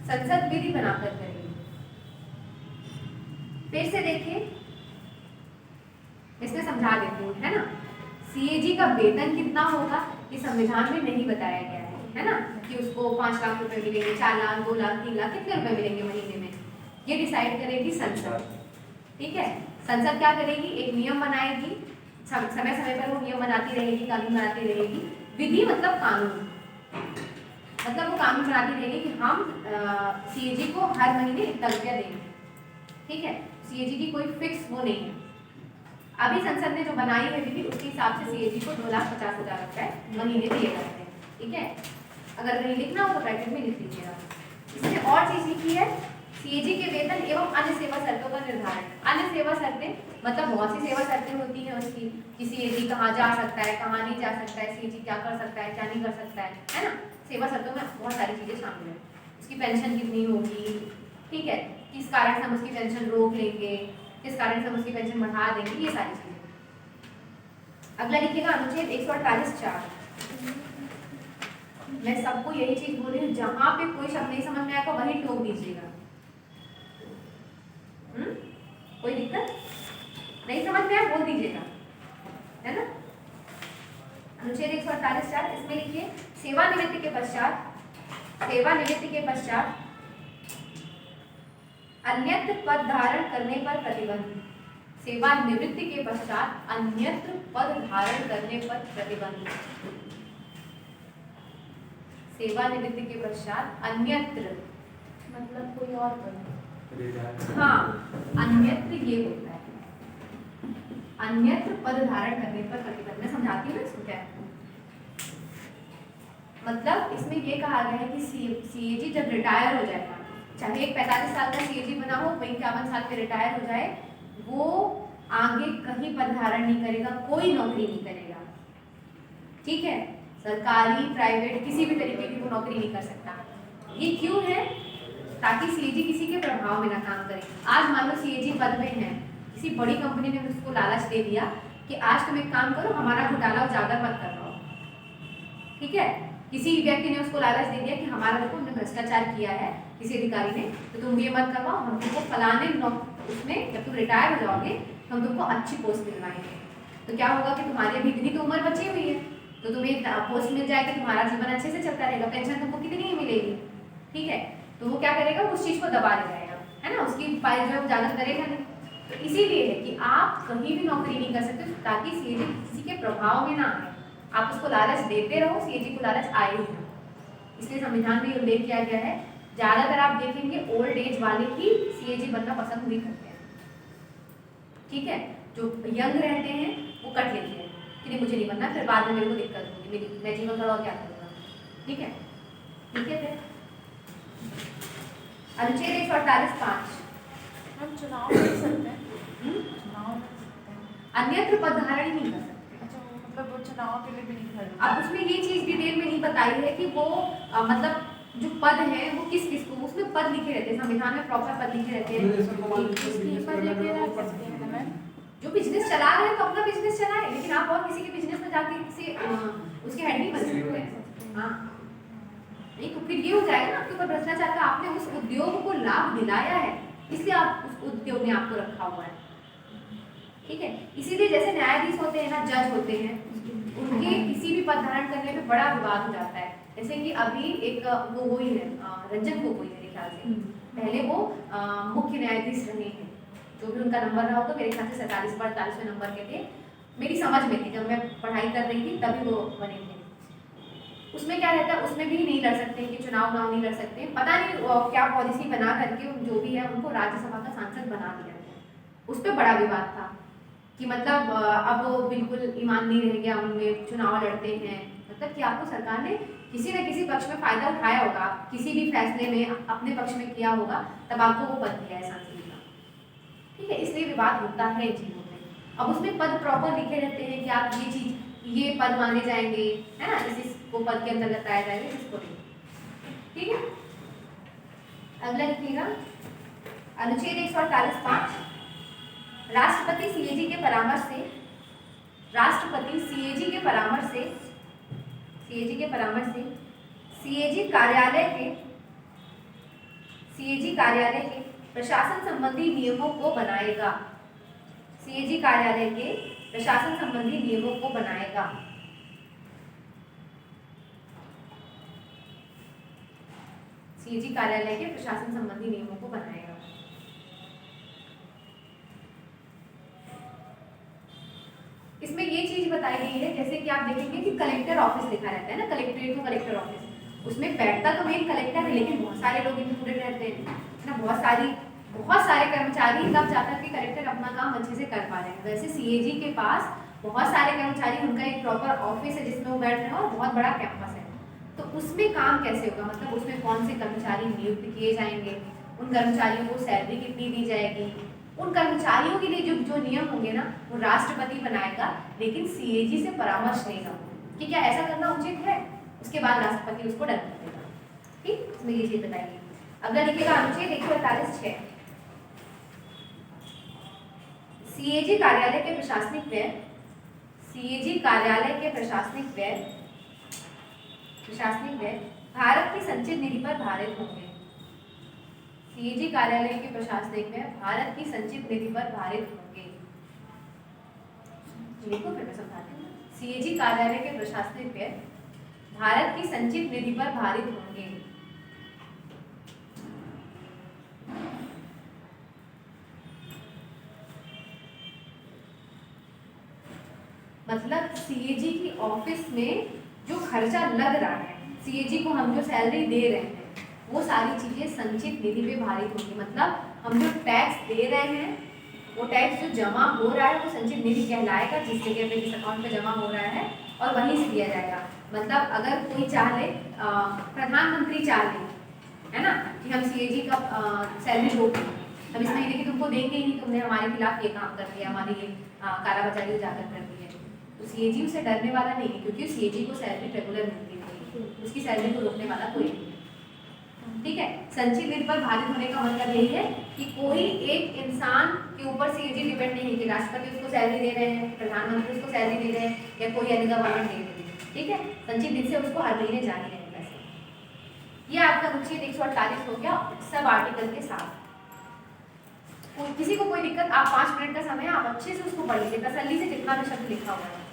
संसद विधि बनाकर करेगी। फिर से देखिए, इसमें समझा देती हूँ, है ना। सीएजी का वेतन कितना होगा ये संविधान में नहीं बताया गया है ना, कि उसको 5 लाख रुपए मिलेंगे, 4 लाख, 2 लाख, 3 लाख, कितने रुपए मिलेंगे महीने में, ये डिसाइड करेगी संसद, ठीक है। संसद क्या करेगी? एक नियम बनाएगी, समय समय पर वो नियम बनाती रहेगी, कानून बनाती रहेगी। विधि मतलब कानून, मतलब वो कानून बनाती रहेगी कि हम सीएजी को हर महीने इतना रुपया देंगे, ठीक है। सीएजी की कोई फिक्स वो नहीं है। अभी संसद ने जो बनाई है विधि, उसके हिसाब से सीएजी को 2,50,000 रुपए महीने दिए जाते हैं, ठीक है। अगर नहीं लिखना हो तो ब्रैकेट में लिख लीजिएगा। इसमें और चीज लिखी है, सीएजी के वेतन एवं अन्य सेवा शर्तों का निर्धारण। अन्य सेवा शर्तें मतलब बहुत सी सेवा शर्तें होती हैं उसकी, कि सीएजी कहाँ जा सकता है, कहाँ नहीं जा सकता है, सीएजी क्या कर सकता है, क्या नहीं कर सकता है ना। सेवा शर्तों में बहुत सारी चीजें शामिल है। उसकी पेंशन कितनी होगी, ठीक है, किस कारण से हम उसकी पेंशन रोक लेंगे, किस कारण से हम उसकी पेंशन बढ़ा देंगे, ये सारी चीजें। अगला लिखिएगा अनुच्छेद 148(4). मैं सबको यही चीज बोल रही हूँ, जहां पे कोई शब्द नहीं समझ में आएगा वहीं टोक दीजिएगा। कोई दिक्कत नहीं, समझ में आया बोल दीजिएगा, है ना। अनुच्छेद 148(4), इसमें लिखिए सेवानिवृत्ति के पश्चात अन्यत्र पद धारण करने पर प्रतिबंध। सेवानिवृत्ति के पश्चात अन्यत्र पद धारण करने पर प्रतिबंध। सेवानिवृत्ति के पश्चात अन्यत्र,
मतलब कोई और पद।
रिटायर।
हाँ अन्यत्र ये होता है, अन्यत्र पद धारण करने पर प्रतिबंध। मैं समझाती हूँ ना इसको क्या है। मतलब इसमें ये कहा गया है कि सीएजी जब रिटायर हो जाएगा, चाहे एक 45 साल का सीएजी बना हो, 51 साल में रिटायर हो जाए, वो आगे कहीं पद धारण नहीं करेगा, कोई नौकरी नहीं करेगा, ठीक है, सरकारी प्राइवेट किसी भी तरीके की वो नौकरी नहीं कर सकता। ये क्यों है? ताकि सीएजी किसी के प्रभाव में ना काम करे। आज मान लो सीएजी पद में है, किसी बड़ी कंपनी ने उसको लालच दे दिया कि आज तुम एक काम करो, हमारा घोटाला उजागर मत कर रहा हो, ठीक है। किसी व्यक्ति ने उसको लालच दे दिया कि हमारा देखो हमने भ्रष्टाचार किया है किसी अधिकारी ने, तो तुम ये मत करवाओ, हम तुमको फलाने उसमें जब तुम रिटायर हो जाओगे तो हम तुमको अच्छी पोस्ट दिलवाएंगे। तो क्या होगा कि तुम्हारी अभी इतनी तो उम्र बची हुई है, तो तुम्हें पोस्ट मिल जाएगी, तुम्हारा जीवन अच्छे से चलता रहेगा, पेंशन तुमको कितनी ही मिलेगी, ठीक है। तो वो क्या करेगा, उस चीज को दबा ले जाएगा, है ना, उसकी फाइल जो है उजागर करेगा नहीं। तो इसीलिए है कि आप कहीं भी नौकरी नहीं कर सकते ताकि सीएजी किसी के प्रभाव में ना आए। आप उसको लालच देते रहो, सीएजी को लालच आए ही ना। इसलिए संविधान में उल्लेख किया गया है, ज्यादातर आप देखेंगे ओल्ड एज वाले ही सीएजी बनना पसंद नहीं करते हैं, ठीक है। जो यंग रहते हैं वो कट लेते हैं कि नहीं मुझे नहीं बनना, फिर बाद में मेरे को दिक्कत होगी, मैं जीवन भर और क्या करूँगा, ठीक है, ठीक है। फिर अनुच्छेद 148(5)
हम चुनाव लड़ सकते हैं, चुनाव लड़ सकते हैं।
अन्यत्र पद धारण ही नहीं कर सकते।
अच्छा, वो मतलब वो चुनाव के लिए भी नहीं खड़े।
अब उसमें ये चीज डिटेल में नहीं बताई है कि वो मतलब जो पद है वो किस किस को, उसमें पद लिखे रहते हैं, संविधान में प्रॉपर पद लिखे रहते हैं।
इस्तीफा लेके रख सकते हैं ना मैम।
जो बिजनेस चला रहे हैं तो अपना बिजनेस चलाए, लेकिन आप और किसी के बिजनेस में जाके किसी उसके हेड नहीं बन सकते हैं। हाँ नहीं, तो फिर ये हो जाएगा ना आपके ऊपर भ्रष्टाचार का, आपने उस उद्योग को लाभ दिलाया है, इसलिए आप उस उद्योग ने आपको रखा हुआ है, ठीक है। इसीलिए जैसे न्यायाधीश होते हैं ना, जज होते हैं, उनके किसी भी पद धारण करने में बड़ा विवाद हो जाता है। जैसे कि अभी एक गोगोई है, रंजन गोगोई मेरे ख्याल से, पहले वो मुख्य न्यायाधीश रहे हैं, जो भी उनका नंबर रहा होगा, मेरे ख्याल से 47-48वें नंबर के थे, मेरी समझ में थी जब मैं पढ़ाई कर रही थी तभी वो बने थे। उसमें क्या रहता है, उसमें भी नहीं लड़ सकते कि चुनाव नहीं लड़ सकते, पता नहीं क्या पॉलिसी बना करके जो भी है उनको राज्यसभा का सांसद बना दिया गया। उस पर बड़ा विवाद था कि मतलब अब वो बिल्कुल ईमान नहीं रह गया उनमें, चुनाव लड़ते हैं, मतलब कि आपको सरकार ने किसी न किसी पक्ष में फायदा उठाया होगा, किसी भी फैसले में अपने पक्ष में किया होगा, तब आपको वो पद दिया है सांसद का, ठीक है। इसलिए विवाद होता है चीजों में। अब उसमें पद प्रॉपर लिखे रहते हैं कि आप ये चीज, ये पद माने जाएंगे, है ना, इसको पद के अंतर्गत आया जाएगा, इसको नहीं, ठीक है। अगला लिखिएगा अनुच्छेद 148(5) राष्ट्रपति सीएजी के परामर्श से, राष्ट्रपति सीएजी के परामर्श से, सीएजी के परामर्श से सीएजी कार्यालय के प्रशासन संबंधी नियमों को बनाएगा, सीएजी कार्यालय के प्रशासन संबंधी नियमों को बनाएगा। सीएजी कार्यालय के प्रशासन संबंधी नियमों को बनाएगा। इसमें ये चीज बताई गई है, जैसे कि आप देखेंगे कि कलेक्टर ऑफिस लिखा रहता है ना, कलेक्ट्रेट को कलेक्टर ऑफिस, उसमें बैठता तो मेन कलेक्टर है, लेकिन बहुत सारे लोग इंक्लूडेड रहते हैं ना, बहुत सारे कर्मचारी, तब जाकर के कलेक्टर अपना काम अच्छे से कर पा रहे हैं। वैसे सीएजी के पास बहुत सारे कर्मचारी, उनका एक प्रॉपर ऑफिस है जिसमें वो बैठ रहे हैं और बहुत बड़ा कैंपस है, तो उसमें काम कैसे होगा, मतलब उसमें कौन से कर्मचारी नियुक्त किए जाएंगे, उन कर्मचारियों को सैलरी कितनी दी जाएगी, उन कर्मचारियों के लिए जो नियम होंगे ना वो राष्ट्रपति बनाएगा, लेकिन सीएजी से परामर्श लेगा कि क्या ऐसा करना उचित है, उसके बाद राष्ट्रपति उसको डन कर देगा, ठीक। इसमें ये चीज बताएगी। अगला लिखिएगा अनुच्छेद 148(6) सीएजी कार्यालय के प्रशासनिक व्यय, सीएजी कार्यालय के प्रशासनिक व्यय भारत की संचित निधि पर भारित होंगे। सीएजी कार्यालय के प्रशासनिक व्यय भारत की संचित निधि पर भारित होंगे। देखो फिर मैं समझाती हूँ। सीएजी कार्यालय के प्रशासनिक व्यय भारत की संचित निधि पर भारित होंगे। मतलब सीएजी की ऑफिस में जो खर्चा लग रहा है, सीएजी को हम जो सैलरी दे रहे हैं वो सारी चीज़ें संचित निधि पे भारित होंगी। मतलब हम जो टैक्स दे रहे हैं वो टैक्स जो जमा हो रहा है वो संचित निधि कहलाएगा, जिस जगह पे जिस अकाउंट पे जमा हो रहा है और वहीं से दिया जाएगा। मतलब अगर कोई चाह ले, प्रधानमंत्री चाह ले, है ना, कि हम सीएजी का सैलरी रोक दें, हम इस महीने की तुमको देंगे ही नहीं, तुमने हमारे खिलाफ ये काम कर दिया, हमारी ये कालाबाजारी उजागर कर दी है, तो सीएजी उसे डरने वाला नहीं है, क्योंकि सीएजी को सैलरी रेगुलर मिलती है, उसकी सैलरी को रोकने वाला कोई नहीं है। ठीक है, संचित निधि पर भारित होने का मतलब यही है कि कोई एक इंसान के ऊपर सीएजी डिपेंड नहीं है कि राष्ट्रपति उसको सैलरी दे रहे हैं, प्रधानमंत्री उसको सैलरी दे रहे हैं या कोई अन्य गवर्नमेंट दे रही है। ठीक है, संचित निधि से उसको हर महीने जारी रहेंगे पैसे। ये आपका अनुच्छेद 148 हो गया सब आर्टिकल के साथ। किसी को कोई दिक्कत, आप 5 मिनट का समय आप अच्छे से उसको पढ़ लीजिए, तसल्ली से जितना भी शब्द लिखा हुआ है।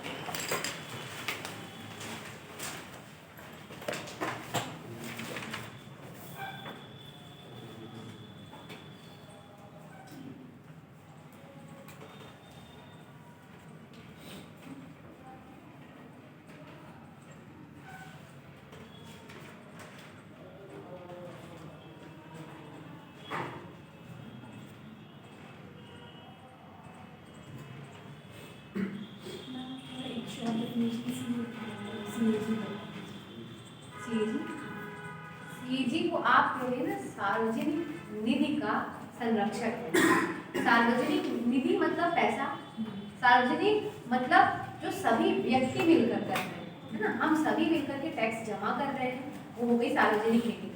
सीएजी को आप कहेंगे ना सार्वजनिक निधि का संरक्षक है। सार्वजनिक निधि मतलब पैसा, सार्वजनिक मतलब जो सभी व्यक्ति मिलकर कर रहे हैं, है ना, हम सभी मिलकर के टैक्स जमा कर रहे हैं, वो हो गई सार्वजनिक निधि।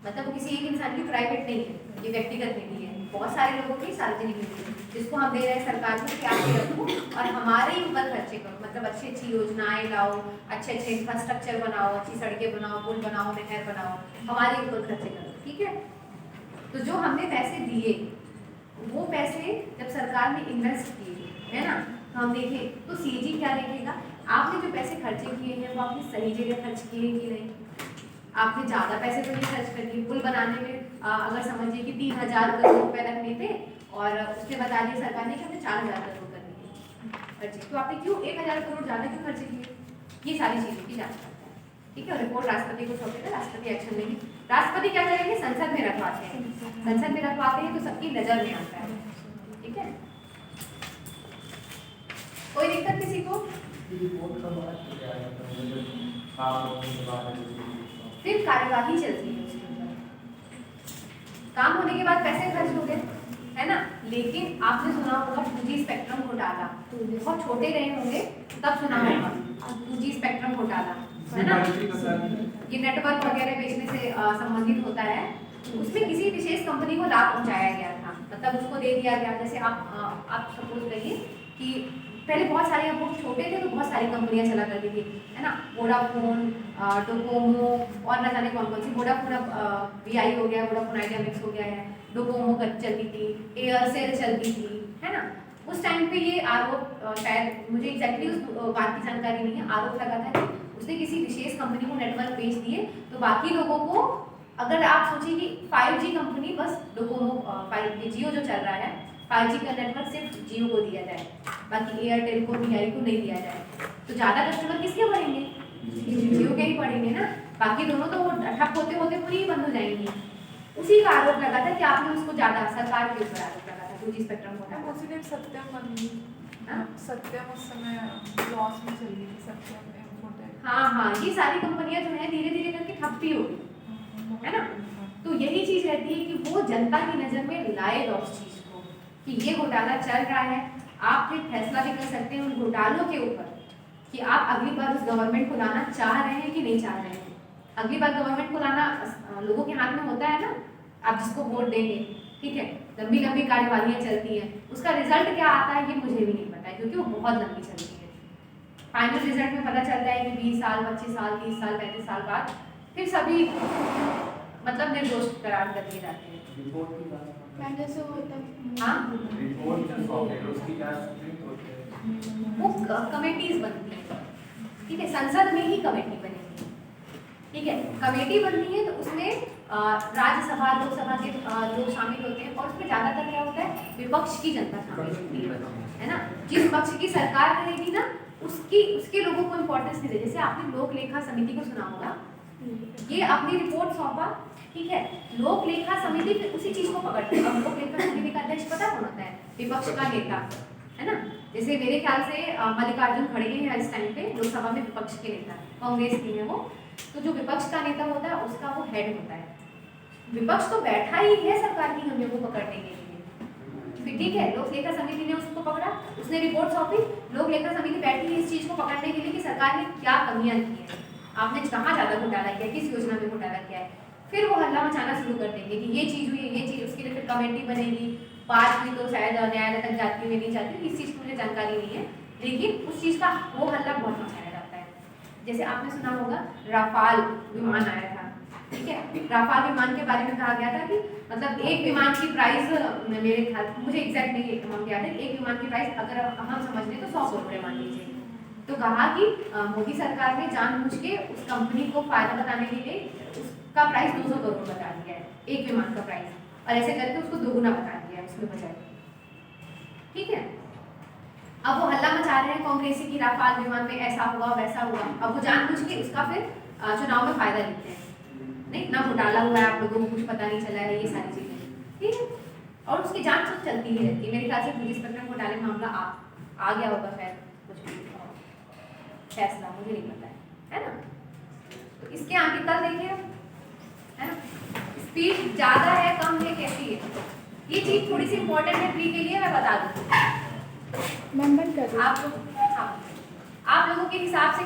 मतलब वो किसी एक इंसान की प्राइवेट नहीं है, ये व्यक्तिगत निधि है, बहुत सारे लोगों की सार्वजनिक निधि है, जिसको हम दे रहे हैं सरकार को कि आप रखो और हमारे ही ऊपर खर्चे करो। मतलब अच्छी अच्छी योजनाएं लाओ, अच्छे अच्छे इंफ्रास्ट्रक्चर बनाओ, अच्छी सड़कें बनाओ, पुल बनाओ, नहर बनाओ, हमारे ऊपर खर्चे करो। ठीक है, तो जो हमने पैसे दिए वो पैसे जब सरकार ने इन्वेस्ट किए, है ना, तो हम देखें तो सीएजी क्या देखेगा, आपने जो पैसे खर्चे किए हैं वो आपने सही जगह खर्च किए कि नहीं, आपने ज़्यादा पैसे तो नहीं खर्च कर दिए। पुल बनाने में अगर समझिए कि 3000 करोड़ रुपए लगने थे और उसके बता दिए सरकार ने कि हमने 4000 करोड़ कर दिए खर्चे, तो आपने क्यों 1000 करोड़ ज़्यादा क्यों खर्चे किए, ये सारी चीज़ों की जांच करता है। ठीक है, रिपोर्ट राष्ट्रपति को सौंपेगा, राष्ट्रपति एक्शन लेंगे। राष्ट्रपति क्या करेंगे, संसद में रखवाते हैं, संसद में रखवाते हैं तो सबकी नज़र में आता है। ठीक है, कोई दिक्कत किसी को? फिर कार्यवाही चलती है उसके ऊपर, काम होने के बाद पैसे खर्च हो गए, है ना, लेकिन आपने सुना होगा 2G स्पेक्ट्रम घोटाला, बहुत छोटे रहे होंगे तब सुना होगा 2G स्पेक्ट्रम घोटाला, है ना, ये नेटवर्क वगैरह बेचने से संबंधित होता है। उसमें किसी विशेष कंपनी को लाभ पहुंचाया गया था, मतलब उसको दे दिया गया। जैसे आप सपोज करिए कि पहले बहुत सारे, हम लोग छोटे थे तो बहुत सारी कंपनियां चला करती थी, है ना, वोडाफोन, डोकोमो और न जाने कौन कौन सी, वोडाफोन अब VI हो गया, वोडाफोन आइडिया मिक्स हो गया है, डोकोमो चलती थी, एयरसेल चलती थी, है ना। उस टाइम पे ये आरोप, शायद मुझे एग्जैक्टली उस बात की जानकारी नहीं है, आरोप लगा था कि उसने किसी विशेष कंपनी को नेटवर्क बेच दिए, तो बाकी लोगों को, अगर आप सोचिए कि 5G कंपनी बस डोकोमो, 5G जियो जो चल रहा है 5G का नेटवर्क सिर्फ जियो को दिया जाए, बाकी एयरटेल को, VI को नहीं दिया जाए, तो ज़्यादा कस्टमर किसके बढ़ेंगे, जियो के ही बढ़ेंगे ना, बाकी दोनों तो वो ठप होते होते पूरी ही बंद हो जाएंगी। उसी का आरोप लगा था कि आपने उसको ज़्यादा, सरकार के ऊपर आरोप लगा था 2G स्पेक्ट्रम घोटाला।
उसी दिन सत्यम बनी, सत्यम उस समय लॉस में चली गई, सत्यम ने
हाँ, ये सारी कंपनियां जो है धीरे धीरे करके ठप भी हो गई, है ना। तो यही चीज रहती है कि वो जनता की नजर में लाएगा उस चीज को कि ये घोटाला चल रहा है। आप फिर फैसला भी कर सकते हैं उन घोटालों के ऊपर कि आप अगली बार उस गवर्नमेंट को लाना चाह रहे हैं कि नहीं चाह रहे हैं। अगली बार गवर्नमेंट को लाना लोगों के हाथ में होता है ना, आप जिसको वोट देंगे, ठीक है, लंबी लंबी कार्यवाहियाँ चलती हैं, उसका रिजल्ट क्या आता है ये मुझे भी नहीं पता है, क्योंकि वो बहुत लंबी चलती है। फाइनल रिजल्ट में पता चलता है कि 20 साल, 25 साल, 30 साल, 35 साल बाद फिर सभी मतलब निर्दोष करार कर दिए जाते हैं। हाँ, वो कमेटीज बनती है, ठीक है, संसद में ही कमेटी बनेगी, ठीक है, कमेटी बनती है तो उसमें राज्यसभा, लोकसभा के लोग शामिल होते हैं और उसमें ज़्यादातर क्या होता है, विपक्ष की जनता शामिल होती है ना। जिस पक्ष की सरकार रहेगी ना उसके लोगों को इम्पोर्टेंस नहीं देते। जैसे आपने लोक लेखा समिति को सुना होगा, ये अपनी रिपोर्ट सौंपा, ठीक है। लोक लेखा समिति फिर उसी चीज को पकड़ती है। अब लोक लेखा समिति का अध्यक्ष पता कौन होता है? विपक्ष का नेता, है ना। जैसे मेरे ख्याल से मल्लिकार्जुन खड़गे हैं इस टाइम पे लोकसभा में विपक्ष के नेता, कांग्रेस की है वो। तो जो विपक्ष का नेता होता है उसका वो हेड होता है। विपक्ष तो बैठा ही है सरकार की हमियों को पकड़ने के लिए, फिर ठीक है। लोक लेखा समिति ने उसको पकड़ा, उसने रिपोर्ट सौंपी। लोक लेखा समिति बैठी है इस चीज को पकड़ने के लिए कि सरकार ने क्या कमियां की है, आपने कहाँ ज्यादा घोटाला किया, किस योजना में घोटाला किया है। फिर वो हल्ला मचाना शुरू कर देंगे कि ये चीज हुई है, ये चीज, उसके लिए फिर कमेटी बनेगी। 5 हुई तो शायद न्यायालय तक जाती हुई नहीं जाती, इस चीज की मुझे जानकारी नहीं है, लेकिन उस चीज का वो हल्ला बहुत मचाया जाता है। जैसे आपने सुना होगा राफाल विमान आया था, ठीक है। राफाल विमान के बारे में कहा गया था कि मतलब एक विमान की प्राइस, मेरे ख्याल मुझे एग्जैक्ट नहीं अमाउंट याद है, एक विमान की प्राइस अगर हम समझ लें तो 100 करोड़ रुपये मान लीजिए। तो कहा कि मोदी सरकार ने जानबूझ के उस कंपनी को फायदा बताने के लिए उसका प्राइस 200 करोड़ बता दिया है, एक विमान का प्राइस, और ऐसे करके उसको दोगुना बता दिया है उसमें बजाय, ठीक है। अब वो हल्ला मचा रहे हैं कांग्रेसी की राफाल विमान में ऐसा हुआ वैसा हुआ। अब वो जानबूझ के उसका फिर चुनाव में फायदा लेते हैं, नहीं ना घोटाला हुआ है, आप लोगों को कुछ पता नहीं चला है, ये सारी चीजें, ठीक है। और उसकी जांच तो चलती ही रहती है। मेरे ख्याल से पुलिस पत्र घोटाले में मामला आ गया होगा शायद, कुछ भी फैसला मुझे नहीं पता है ना। तो इसके आगे कल देखिए, है ना, स्पीड ज्यादा है कम है कैसी है, ये चीज थोड़ी सी इंपॉर्टेंट है प्री के लिए, मैं बता दूँ।
मैम बंद कर
आप लोग, हाँ, आप लोगों के हिसाब से